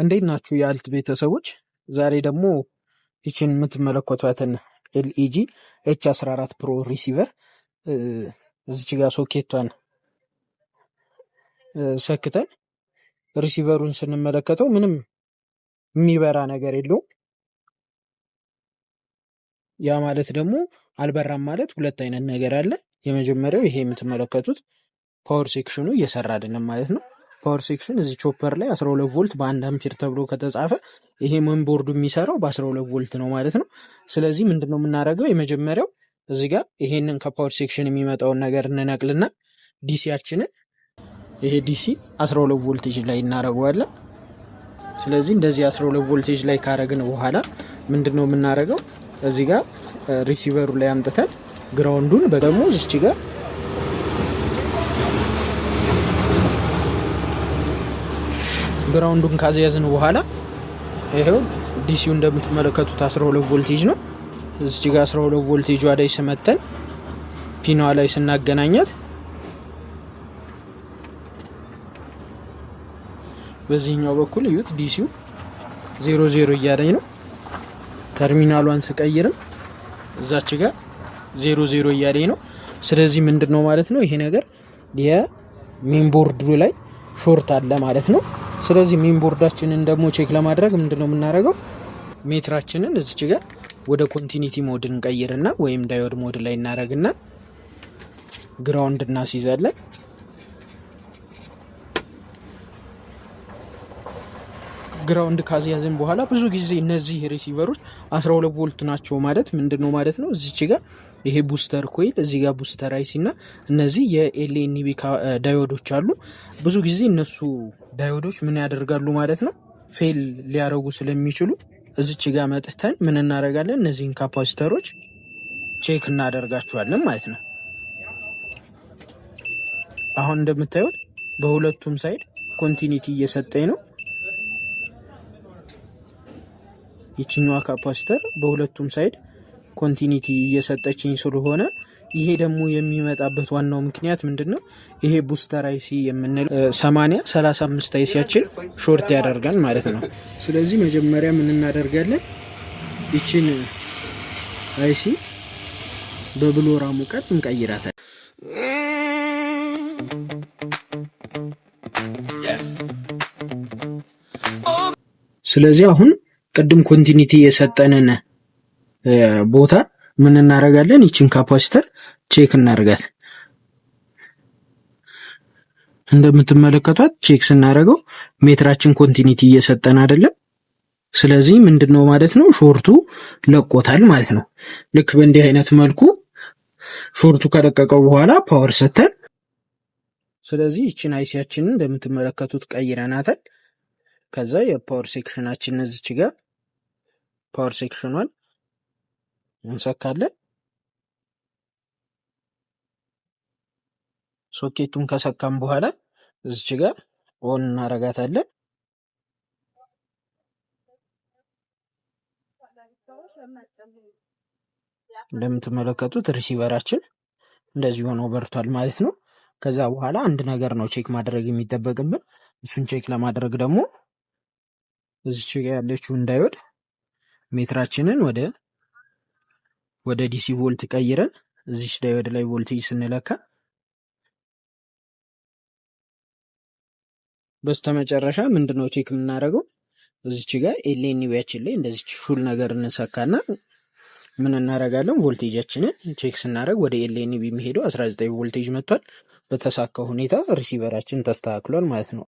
እንዴት ናችሁ የአልት ቤተሰቦች? ዛሬ ደግሞ ይችን የምትመለከቷትን ኤልኢጂ ኤች14 ፕሮ ሪሲቨር እዚች ጋር ሶኬቷን ሰክተን ሪሲቨሩን ስንመለከተው ምንም የሚበራ ነገር የለውም። ያ ማለት ደግሞ አልበራም ማለት ሁለት አይነት ነገር አለ። የመጀመሪያው ይሄ የምትመለከቱት ፓወር ሴክሽኑ እየሰራ አይደለም ማለት ነው። ፓወር ሴክሽን እዚህ ቾፐር ላይ 12 ቮልት በ1 አምፒር ተብሎ ከተጻፈ ይሄ ሜንቦርዱ የሚሰራው በ12 ቮልት ነው ማለት ነው። ስለዚህ ምንድነው የምናደርገው? የመጀመሪያው እዚህ ጋር ይሄንን ከፓወር ሴክሽን የሚመጣውን ነገር እንነቅልና ዲሲያችንን ይሄ ዲሲ 12 ቮልቴጅ ላይ እናደርገዋለን። ስለዚህ እንደዚህ 12 ቮልቴጅ ላይ ካረግን በኋላ ምንድነው የምናደርገው? እዚህ ጋር ሪሲቨሩ ላይ አምጥተን ግራውንዱን በደሞ እዚች ጋር ግራውንዱን ካዘያዝን በኋላ ይሄው ዲሲው እንደምትመለከቱት 12 ቮልቴጅ ነው። እዚች ጋር 12 ቮልቴጅ ላይ ስመተን ፒኗ ላይ ስናገናኛት በዚህኛው በኩል እዩት፣ ዲሲው 00 እያለኝ ነው። ተርሚናሏን ስቀይርም እዛች ጋር 00 እያለኝ ነው። ስለዚህ ምንድነው ማለት ነው ይሄ ነገር የሜንቦርዱ ላይ ሾርት አለ ማለት ነው። ስለዚህ ሜንቦርዳችንን ደግሞ ቼክ ለማድረግ ምንድነው የምናደርገው? ሜትራችንን እዚች ጋር ወደ ኮንቲኒቲ ሞድ እንቀይርና ወይም ዳዮድ ሞድ ላይ እናደርግና ግራውንድ እናስይዛለን። ግራውንድ ካዝያዝን በኋላ ብዙ ጊዜ እነዚህ ሪሲቨሮች 12 ቮልት ናቸው ማለት ምንድነው ማለት ነው። እዚች ጋር ይሄ ቡስተር ኮይል፣ እዚህ ጋር ቡስተር አይሲ እና እነዚህ የኤልኤንቢ ዳዮዶች አሉ። ብዙ ጊዜ እነሱ ዳዮዶች ምን ያደርጋሉ ማለት ነው፣ ፌል ሊያረጉ ስለሚችሉ እዚች ጋር መጥተን ምን እናደርጋለን? እነዚህን ካፓሲተሮች ቼክ እናደርጋቸዋለን ማለት ነው። አሁን እንደምታዩት በሁለቱም ሳይድ ኮንቲኒቲ እየሰጠኝ ነው። ይችኛዋ ካፓሲተር በሁለቱም ሳይድ ኮንቲኒቲ እየሰጠችኝ ስለሆነ ይሄ ደግሞ የሚመጣበት ዋናው ምክንያት ምንድነው? ይሄ ቡስተር አይሲ የምንለው 8035 አይሲያችን ሾርት ያደርጋል ማለት ነው። ስለዚህ መጀመሪያ ምን እናደርጋለን? ይችን አይሲ በብሎራ ሙቀት እንቀይራታለን። ስለዚህ አሁን ቅድም ኮንቲኒቲ የሰጠንን ቦታ ምን እናደርጋለን? ይችን ካፓሲተር ቼክ እናደርጋት። እንደምትመለከቷት ቼክ ስናደርገው ሜትራችን ኮንቲኒቲ እየሰጠን አይደለም። ስለዚህ ምንድነው ማለት ነው ሾርቱ ለቆታል ማለት ነው። ልክ በእንዲህ አይነት መልኩ ሾርቱ ከለቀቀው በኋላ ፓወር ሰተን፣ ስለዚህ ይችን አይሲያችንን እንደምትመለከቱት ቀይረናታል። ከዛ የፓወር ሴክሽናችን እዚች ጋር ፓወር ሴክሽኗን እንሰካለን። ሶኬቱን ከሰካም በኋላ እዚች ጋር ኦን እናረጋታለን። እንደምትመለከቱት ሪሲቨራችን እንደዚህ ሆኖ በርቷል ማለት ነው። ከዛ በኋላ አንድ ነገር ነው ቼክ ማድረግ የሚጠበቅብን። እሱን ቼክ ለማድረግ ደግሞ እዚች ጋር ያለችውን ዳዮድ ሜትራችንን ወደ ዲሲ ቮልት ቀይረን እዚች ዳዮድ ላይ ቮልቴጅ ስንለካ በስተመጨረሻ ምንድነው ቼክ የምናደርገው? እዚች ጋር ኤልኤንቢያችን ላይ እንደዚች ሹል ነገር እንሰካና ምን እናደርጋለን? ቮልቴጃችንን ቼክ ስናደርግ ወደ ኤልኤንቢ የሚሄደው 19 ቮልቴጅ መጥቷል። በተሳካ ሁኔታ ሪሲቨራችን ተስተካክሏል ማለት ነው።